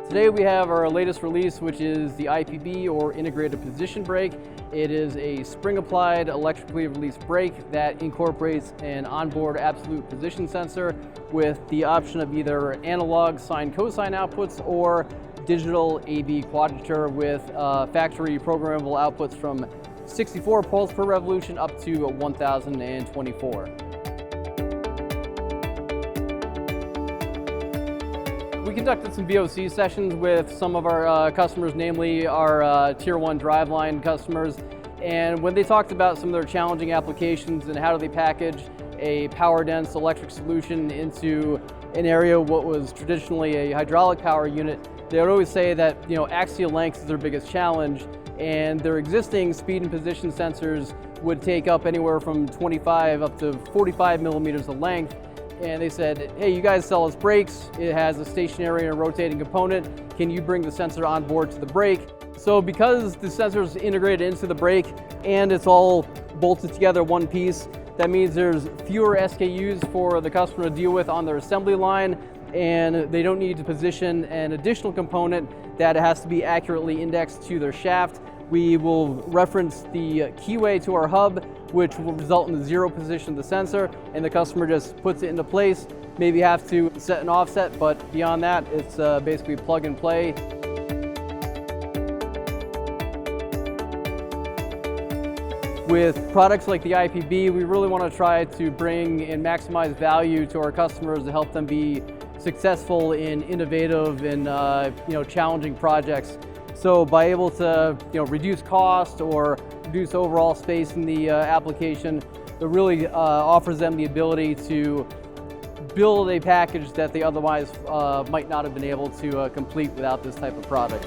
Today we have our latest release, which is the IPB, or Integrated Position Brake. It is a spring-applied, electrically released brake that incorporates an onboard absolute position sensor with the option of either analog sine-cosine outputs or digital AB quadrature with factory programmable outputs from 64 pulse per revolution up to 1024. We conducted some VOC sessions with some of our customers, namely our Tier 1 driveline customers, and when they talked about some of their challenging applications and how do they package a power-dense electric solution into an area what was traditionally a hydraulic power unit, they would always say that axial length is their biggest challenge, and their existing speed and position sensors would take up anywhere from 25 up to 45 millimeters of length. And they said, hey, you guys sell us brakes, it has a stationary and a rotating component, can you bring the sensor on board to the brake? So because the sensor is integrated into the brake and it's all bolted together one piece, that means there's fewer SKUs for the customer to deal with on their assembly line, and they don't need to position an additional component that has to be accurately indexed to their shaft. We will reference the keyway to our hub, which will result in the zero position of the sensor, and the customer just puts it into place. Maybe have to set an offset, but beyond that, it's basically plug and play. With products like the IPB, we really want to try to bring and maximize value to our customers to help them be successful in innovative and challenging projects. So by able to reduce cost or reduce overall space in the application, it really offers them the ability to build a package that they otherwise might not have been able to complete without this type of product.